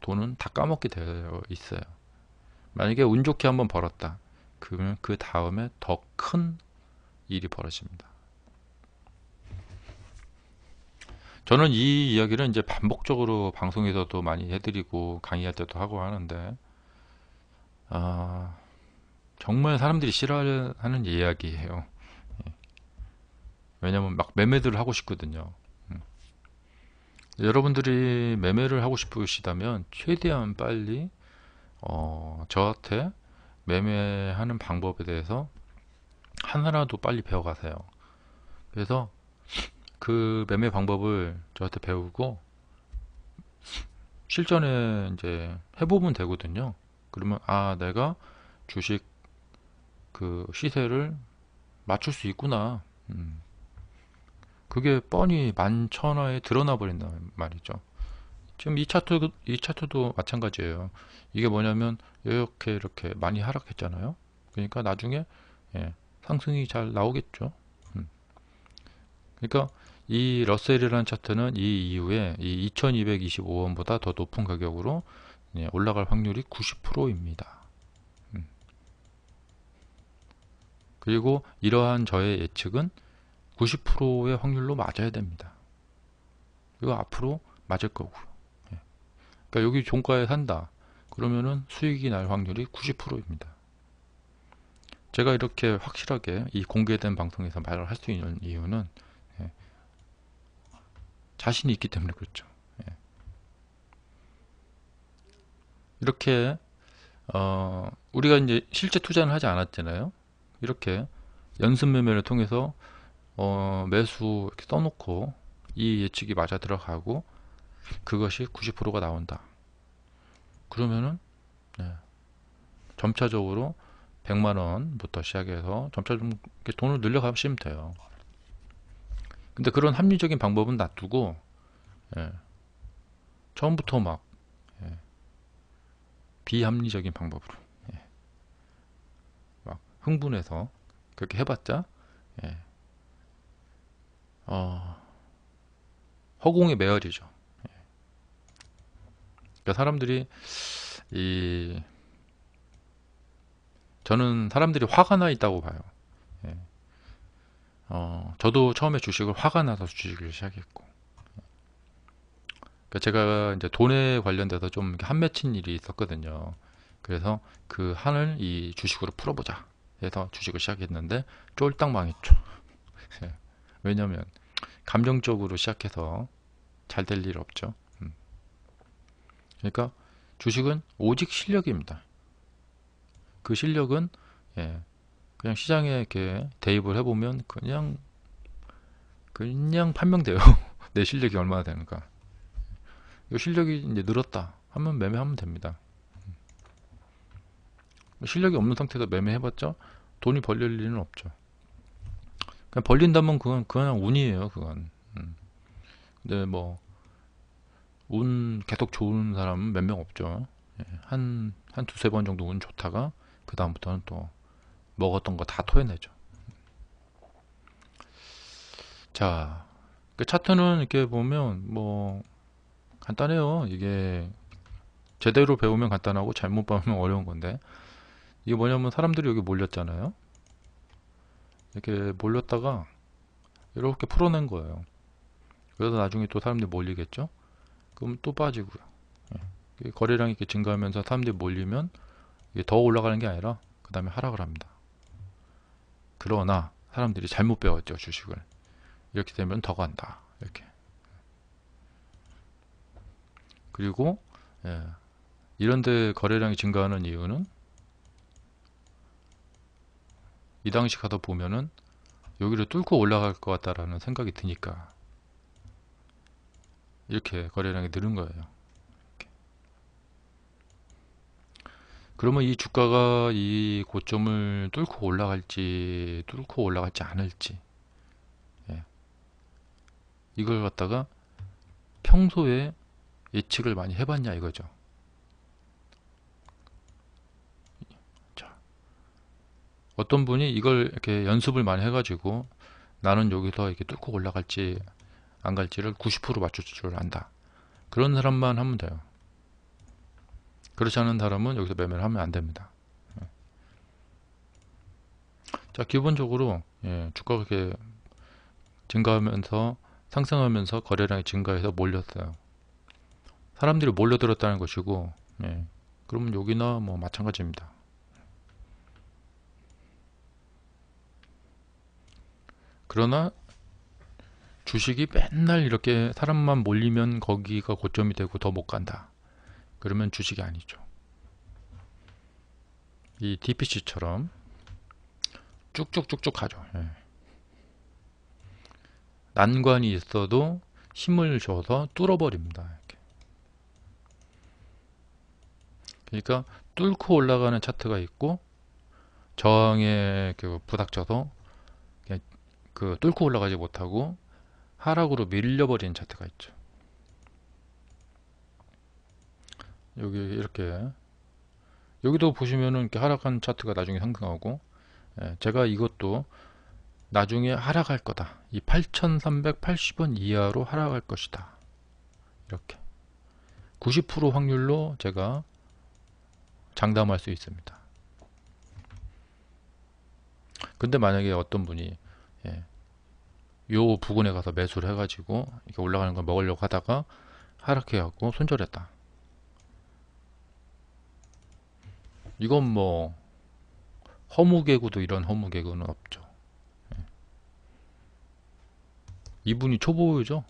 돈은 다 까먹게 되어 있어요. 만약에 운 좋게 한번 벌었다. 그러면 그 다음에 더 큰 일이 벌어집니다. 저는 이 이야기를 이제 반복적으로 방송에서도 많이 해드리고 강의할 때도 하고 하는데 아, 정말 사람들이 싫어하는 이야기예요. 왜냐면 막 매매들을 하고 싶거든요. 여러분들이 매매를 하고 싶으시다면 최대한 빨리 저한테 매매하는 방법에 대해서 하나라도 빨리 배워가세요. 그래서 그 매매 방법을 저한테 배우고 실전에 이제 해보면 되거든요. 그러면 아 내가 주식 그 시세를 맞출 수 있구나. 그게 뻔히 만천하에 드러나 버린단 말이죠. 지금 이 차트도 마찬가지예요. 이게 뭐냐면 이렇게 많이 하락했잖아요. 그러니까 나중에 예, 상승이 잘 나오겠죠. 음. 그러니까 이 러셀이라는 차트는 이 이후에 이 2225원보다 더 높은 가격으로 올라갈 확률이 90%입니다. 그리고 이러한 저의 예측은 90%의 확률로 맞아야 됩니다. 이거 앞으로 맞을 거고요. 그러니까 여기 종가에 산다. 그러면은 수익이 날 확률이 90%입니다. 제가 이렇게 확실하게 이 공개된 방송에서 말을 할 수 있는 이유는 자신이 있기 때문에 그렇죠. 이렇게 우리가 이제 실제 투자는 하지 않았잖아요. 이렇게 연습 매매를 통해서 매수 이렇게 써놓고 이 예측이 맞아 들어가고 그것이 90%가 나온다. 그러면은 점차적으로 100만원부터 시작해서 점차 좀 돈을 늘려가시면 돼요. 근데 그런 합리적인 방법은 놔두고 처음부터 막 비합리적인 방법으로 막 흥분해서 그렇게 해봤자 허공의 매열이죠. 그러니까 사람들이 저는 사람들이 화가 나 있다고 봐요. 저도 처음에 주식을 화가 나서 주식을 시작했고, 그러니까 제가 이제 돈에 관련돼서 좀 한 맺힌 일이 있었거든요. 그래서 그 한을 이 주식으로 풀어보자 해서 주식을 시작했는데 쫄딱 망했죠. 왜냐면 감정적으로 시작해서 잘 될 일 없죠. 그러니까 주식은 오직 실력입니다. 그 실력은 그냥 시장에 이렇게 대입을 해보면 그냥 판명돼요. 내 실력이 얼마나 되는가. 이 실력이 이제 늘었다 하면 매매하면 됩니다. 실력이 없는 상태에서 매매해봤자 돈이 벌릴 일은 없죠. 그냥 벌린다면 그건 그냥 운이에요. 그건. 근데 뭐 운 계속 좋은 사람은 몇 명 없죠. 한 두세 번 정도 운 좋다가 그 다음부터는 또 먹었던 거 다 토해내죠. 자, 그 차트는 이렇게 보면 뭐 간단해요. 이게 제대로 배우면 간단하고 잘못 배우면 어려운 건데, 이게 뭐냐면 사람들이 여기 몰렸잖아요. 이렇게 몰렸다가 이렇게 풀어낸 거예요. 그래서 나중에 또 사람들이 몰리겠죠. 그럼 또 빠지고요. 거래량이 이렇게 증가하면서 사람들이 몰리면 이게 더 올라가는 게 아니라 그 다음에 하락을 합니다. 그러나 사람들이 잘못 배웠죠, 주식을. 이렇게 되면 더 간다. 이렇게. 그리고 이런데 거래량이 증가하는 이유는 이 당시 가서 보면은 여기를 뚫고 올라갈 것 같다라는 생각이 드니까 이렇게 거래량이 늘은 거예요. 이렇게. 그러면 이 주가가 이 고점을 뚫고 올라갈지 않을지, 이걸 갖다가 평소에 예측을 많이 해봤냐 이거죠. 자, 어떤 분이 이걸 이렇게 연습을 많이 해가지고 나는 여기서 이렇게 뚫고 올라갈지 안 갈지를 90% 맞출 줄 안다. 그런 사람만 하면 돼요. 그렇지 않은 사람은 여기서 매매를 하면 안 됩니다. 자, 기본적으로 주가가 이렇게 증가하면서 상승하면서 거래량이 증가해서 몰렸어요. 사람들이 몰려들었다는 것이고, 그러면 여기나 뭐 마찬가지입니다. 그러나 주식이 맨날 이렇게 사람만 몰리면 거기가 고점이 되고 더 못 간다. 그러면 주식이 아니죠. 이 DPC처럼 쭉쭉쭉쭉 가죠. 난관이 있어도 힘을 줘서 뚫어버립니다. 이렇게. 그러니까 뚫고 올라가는 차트가 있고 저항에 부닥쳐서 그 뚫고 올라가지 못하고 하락으로 밀려버리는 차트가 있죠. 여기 이렇게 여기도 보시면은 이렇게 하락한 차트가 나중에 상승하고, 제가 이것도 나중에 하락할 거다. 이 8,380원 이하로 하락할 것이다. 이렇게 90% 확률로 제가 장담할 수 있습니다. 근데 만약에 어떤 분이 예, 요 부근에 가서 매수를 해가지고 이렇게 올라가는 걸 먹으려고 하다가 하락해갖고 손절했다. 이건 뭐 허무개구도 이런 허무개구는 없죠. 이분이 초보죠.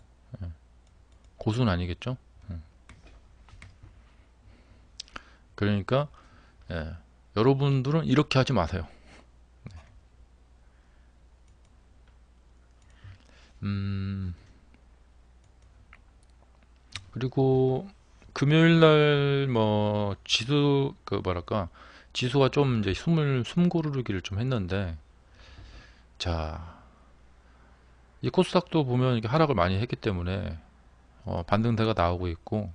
고수는 아니겠죠. 그러니까 예, 여러분들은 이렇게 하지 마세요. 그리고 금요일날 뭐 지수 그 뭐랄까 지수가 좀 이제 숨 고르기를 좀 했는데, 자, 이 코스닥도 보면 이게 하락을 많이 했기 때문에 반등세가 나오고 있고,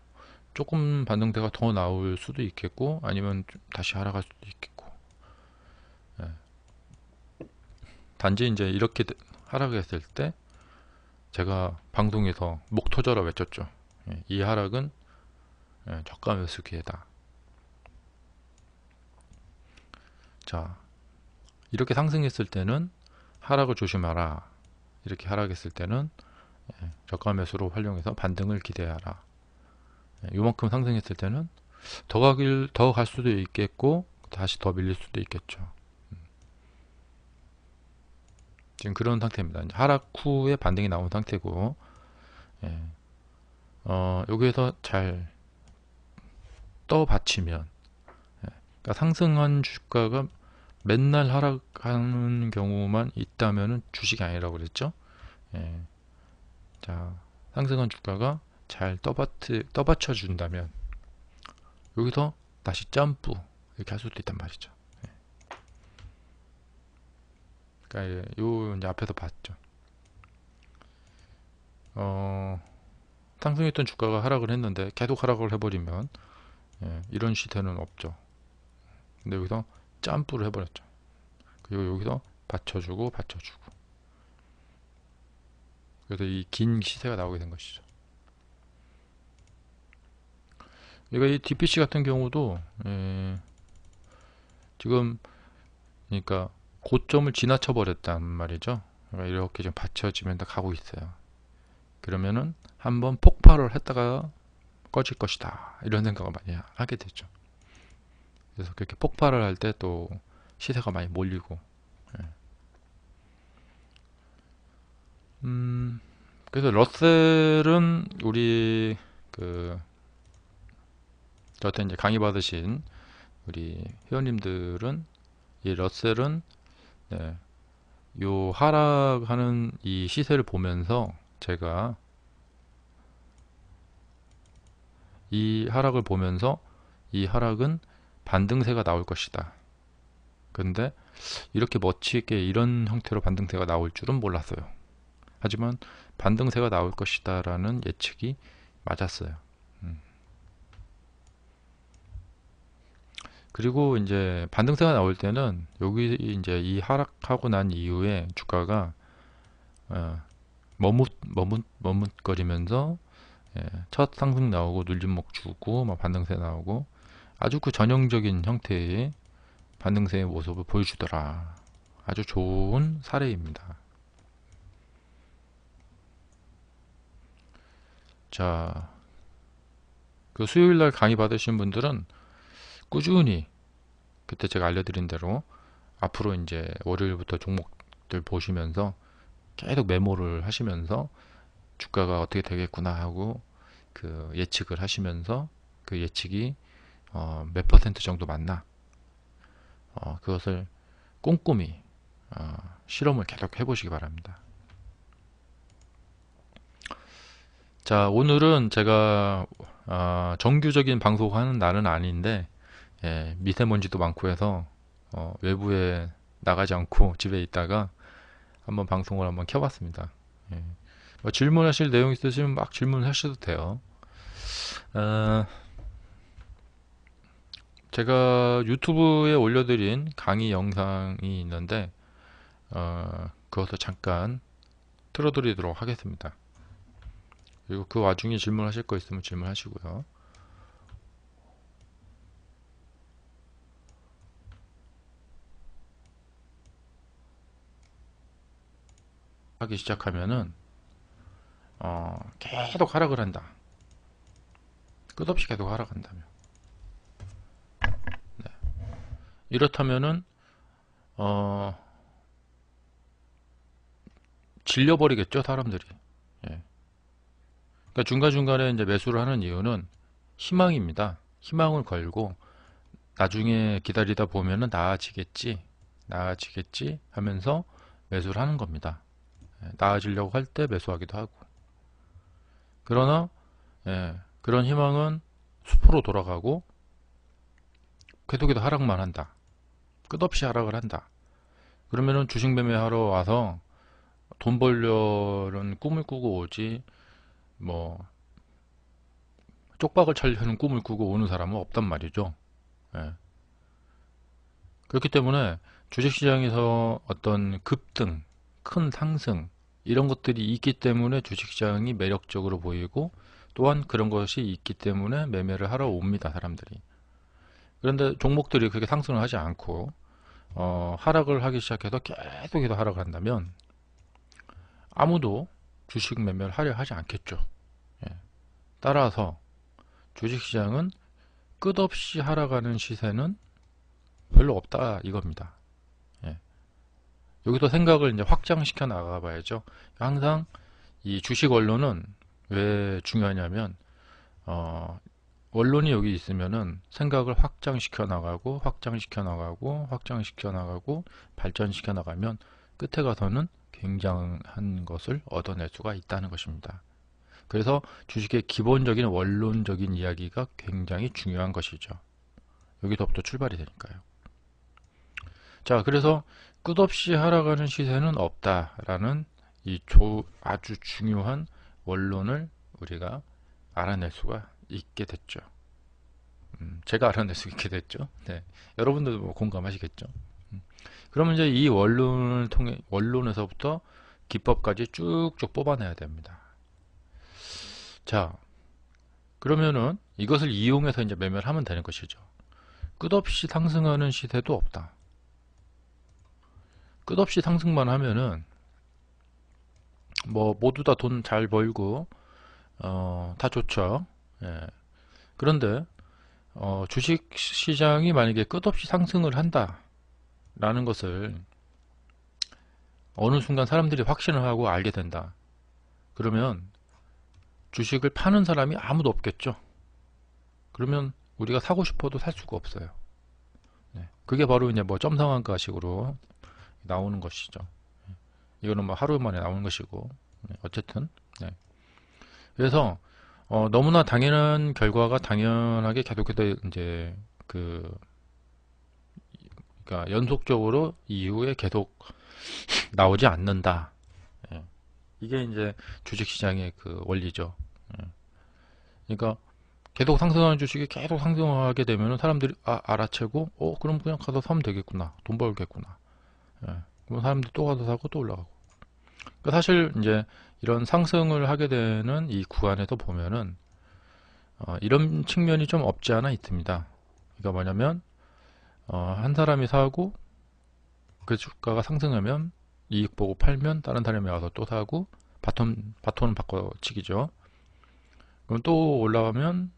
조금 반등세가 더 나올 수도 있겠고, 아니면 좀 다시 하락할 수도 있겠고. 예. 단지 이제 이렇게 하락했을 때 제가 방송에서 목 터져라 외쳤죠. 예, 이 하락은 저가 매수 기회다. 자, 이렇게 상승했을 때는 하락을 조심하라. 이렇게 하락했을 때는 저가 매수로 활용해서 반등을 기대하라. 요만큼 상승했을 때는 더 갈 수도 있겠고 다시 더 밀릴 수도 있겠죠. 지금 그런 상태입니다. 이제 하락 후에 반등이 나온 상태고, 예. 여기에서 잘 떠받치면, 그러니까 상승한 주가가 맨날 하락하는 경우만 있다면 주식이 아니라고 그랬죠. 예. 자, 상승한 주가가 잘 떠받쳐 준다면 여기서 다시 점프 이렇게 할 수도 있단 말이죠. 예. 그러니까 요 이제 앞에서 봤죠. 상승했던 주가가 하락을 했는데 계속 하락을 해버리면 이런 시세는 없죠. 근데 여기서 점프를 해버렸죠. 그리고 여기서 받쳐주고 그래서 이 긴 시세가 나오게 된 것이죠. 그러니까 이 DPC 같은 경우도 지금 그러니까 고점을 지나쳐 버렸단 말이죠. 그러니까 이렇게 좀 받쳐지면서 가고 있어요. 그러면은 한번 폭발을 했다가 꺼질 것이다, 이런 생각을 많이 하게 되죠. 그래서 그렇게 폭발을 할 때 또 시세가 많이 몰리고, 그래서 러셀은 우리 그 저한테 이제 강의 받으신 우리 회원님들은 이 러셀은 요 하락하는 이 시세를 보면서 제가 이 하락을 보면서 이 하락은 반등세가 나올 것이다. 근데 이렇게 멋지게 이런 형태로 반등세가 나올 줄은 몰랐어요. 하지만 반등세가 나올 것이다 라는 예측이 맞았어요. 그리고 이제 반등세가 나올 때는 여기 이제 이 하락하고 난 이후에 주가가 머뭇거리면서 첫 상승 나오고 눌림목 주고 막 반등세 나오고 아주 그 전형적인 형태의 반등세의 모습을 보여주더라. 아주 좋은 사례입니다. 자, 그 수요일날 강의 받으신 분들은 꾸준히 그때 제가 알려드린 대로 앞으로 이제 월요일부터 종목들 보시면서 계속 메모를 하시면서 주가가 어떻게 되겠구나 하고 그 예측을 하시면서 그 예측이 몇 퍼센트 정도 맞나, 그것을 꼼꼼히 실험을 계속 해보시기 바랍니다. 자, 오늘은 제가 정규적인 방송하는 날은 아닌데 미세먼지도 많고 해서 외부에 나가지 않고 집에 있다가 한번 방송을 한번 켜봤습니다. 뭐 질문하실 내용 있으시면 막 질문하셔도 돼요. 제가 유튜브에 올려드린 강의 영상이 있는데 그것을 잠깐 틀어드리도록 하겠습니다. 그리고 그 와중에 질문하실 거 있으면 질문하시고요. 하기 시작하면은 계속 하락을 한다. 끝없이 계속 하락한다면, 네. 이렇다면은 질려버리겠죠, 사람들이. 예. 그러니까 중간중간에 이제 매수를 하는 이유는 희망입니다. 희망을 걸고 나중에 기다리다 보면은 나아지겠지 하면서 매수를 하는 겁니다. 예, 나아지려고 할 때 매수하기도 하고. 그러나 그런 희망은 수포로 돌아가고 계속해서 하락만 한다. 끝없이 하락을 한다. 그러면은 주식 매매하러 와서 돈 벌려는 꿈을 꾸고 오지, 뭐 쪽박을 차려는 꿈을 꾸고 오는 사람은 없단 말이죠. 예. 그렇기 때문에 주식시장에서 어떤 급등, 큰 상승 이런 것들이 있기 때문에 주식시장이 매력적으로 보이고, 또한 그런 것이 있기 때문에 매매를 하러 옵니다, 사람들이. 그런데 종목들이 그렇게 상승을 하지 않고 하락을 하기 시작해서 계속해서 하락을 한다면 아무도 주식 매매를 하려 하지 않겠죠. 예. 따라서 주식시장은 끝없이 하락하는 시세는 별로 없다 이겁니다. 예. 여기서 생각을 이제 확장시켜 나가 봐야죠. 항상 이 주식 언론은 왜 중요하냐면 언론이 여기 있으면은 생각을 확장시켜 나가고 발전시켜 나가면 끝에 가서는 굉장한 것을 얻어낼 수가 있다는 것입니다. 그래서 주식의 기본적인 원론적인 이야기가 굉장히 중요한 것이죠. 여기서부터 출발이 되니까요. 자, 그래서 끝없이 하락하는 시세는 없다라는 이 아주 중요한 원론을 우리가 알아낼 수가 있게 됐죠. 제가 알아낼 수 있게 됐죠. 네. 여러분들도 뭐 공감하시겠죠. 그러면 이제 이 원론을 통해, 원론에서부터 기법까지 쭉쭉 뽑아내야 됩니다. 자, 그러면은 이것을 이용해서 이제 매매를 하면 되는 것이죠. 끝없이 상승하는 시세도 없다. 끝없이 상승만 하면은 뭐 모두 다 돈 잘 벌고 다 좋죠. 예. 그런데 주식 시장이 만약에 끝없이 상승을 한다 라는 것을 어느 순간 사람들이 확신을 하고 알게 된다. 그러면 주식을 파는 사람이 아무도 없겠죠. 그러면 우리가 사고 싶어도 살 수가 없어요. 네. 그게 바로 이제 뭐 점상한가식으로 나오는 것이죠. 이거는 뭐 하루 만에 나오는 것이고, 어쨌든. 네. 그래서 너무나 당연한 결과가 당연하게 계속해서 이제 그러니까 연속적으로 이후에 계속 나오지 않는다. 예. 이게 이제 주식시장의 그 원리죠. 예. 그러니까 계속 상승하는 주식이 계속 상승하게 되면 사람들이 알아채고 그럼 그냥 가서 사면 되겠구나, 돈 벌겠구나. 예. 그럼 사람들이 또 가서 사고 또 올라가고. 그러니까 사실 이제 이런 상승을 하게 되는 이 구간에서 보면은 이런 측면이 좀 없지 않아 있습니다. 그러니까 뭐냐면 한 사람이 사고 그 주가가 상승하면 이익 보고 팔면 다른 사람이 와서 또 사고 바톤은 바꿔치기죠. 그럼 또 올라가면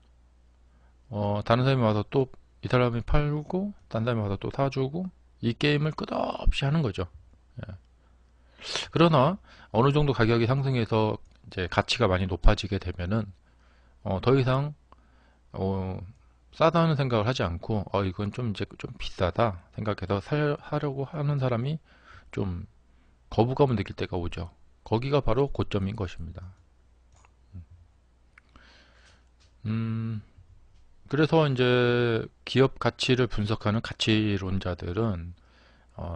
다른 사람이 와서 또 이 사람이 팔고 다른 사람이 와서 또 사주고 이 게임을 끝없이 하는 거죠. 예. 그러나 어느 정도 가격이 상승해서 이제 가치가 많이 높아지게 되면은 더 이상 싸다는 생각을 하지 않고 이건 좀 이제 좀 비싸다 생각해서 사려고 하는 사람이 좀 거부감을 느낄 때가 오죠. 거기가 바로 고점인 것입니다. 그래서 이제 기업 가치를 분석하는 가치론자들은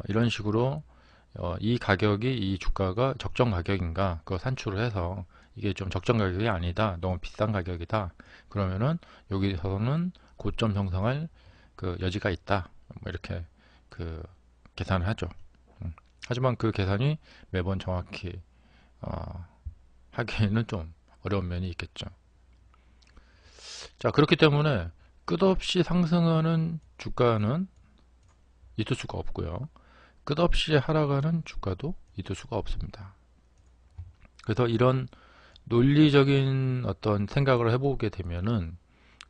이런 식으로 이 가격이, 이 주가가 적정 가격인가 그거 산출을 해서 이게 좀 적정 가격이 아니다, 너무 비싼 가격이다, 그러면은 여기서는 고점 형성할 그 여지가 있다, 뭐 이렇게 그 계산을 하죠. 하지만 그 계산이 매번 정확히 하기에는 좀 어려운 면이 있겠죠. 자, 그렇기 때문에 끝없이 상승하는 주가는 있을 수가 없고요. 끝없이 하락하는 주가도 있을 수가 없습니다. 그래서 이런 논리적인 어떤 생각을 해보게 되면은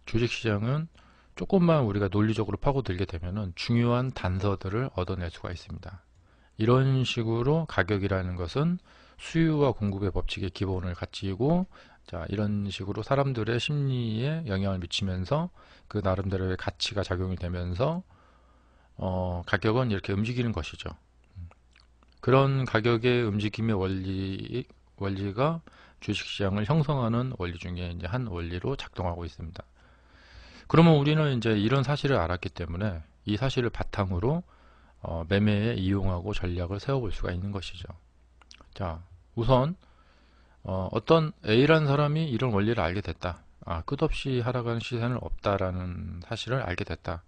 주식시장은 조금만 우리가 논리적으로 파고들게 되면은 중요한 단서들을 얻어낼 수가 있습니다. 이런 식으로 가격이라는 것은 수요와 공급의 법칙의 기본을 갖추고, 자, 이런 식으로 사람들의 심리에 영향을 미치면서 그 나름대로의 가치가 작용이 되면서 가격은 이렇게 움직이는 것이죠. 그런 가격의 움직임의 원리가 주식시장을 형성하는 원리 중에 이제 한 원리로 작동하고 있습니다. 그러면 우리는 이제 이런 사실을 알았기 때문에 이 사실을 바탕으로 매매에 이용하고 전략을 세워볼 수가 있는 것이죠. 자, 우선 어떤 A라는 사람이 이런 원리를 알게 됐다. 끝없이 하락하는 시세는 없다라는 사실을 알게 됐다.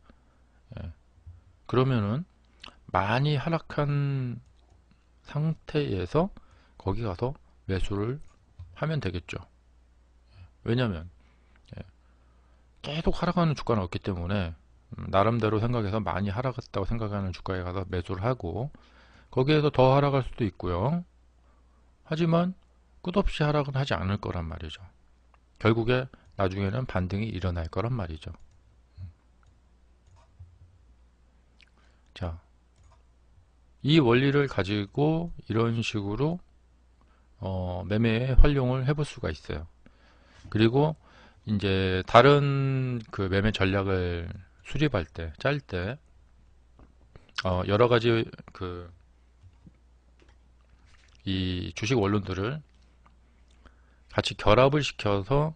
예. 그러면은 많이 하락한 상태에서 거기 가서 매수를 하면 되겠죠. 왜냐하면 계속 하락하는 주가는 없기 때문에 나름대로 생각해서 많이 하락했다고 생각하는 주가에 가서 매수를 하고, 거기에서 더 하락할 수도 있고요. 하지만 끝없이 하락은 하지 않을 거란 말이죠. 결국에 나중에는 반등이 일어날 거란 말이죠. 자, 이 원리를 가지고 이런 식으로 매매에 활용을 해볼 수가 있어요. 그리고 이제 다른 그 매매 전략을 수립할 때, 짤 때 여러 가지 그 이 주식 원론들을 같이 결합을 시켜서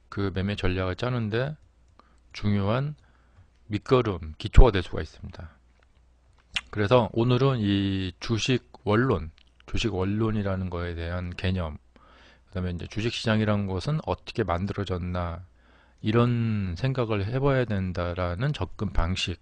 그 매매 전략을 짜는데 중요한 밑거름, 기초가 될 수가 있습니다. 그래서 오늘은 이 주식 원론이라는 거에 대한 개념, 그 다음에 이제 주식시장이라는 것은 어떻게 만들어졌나, 이런 생각을 해봐야 된다라는 접근 방식,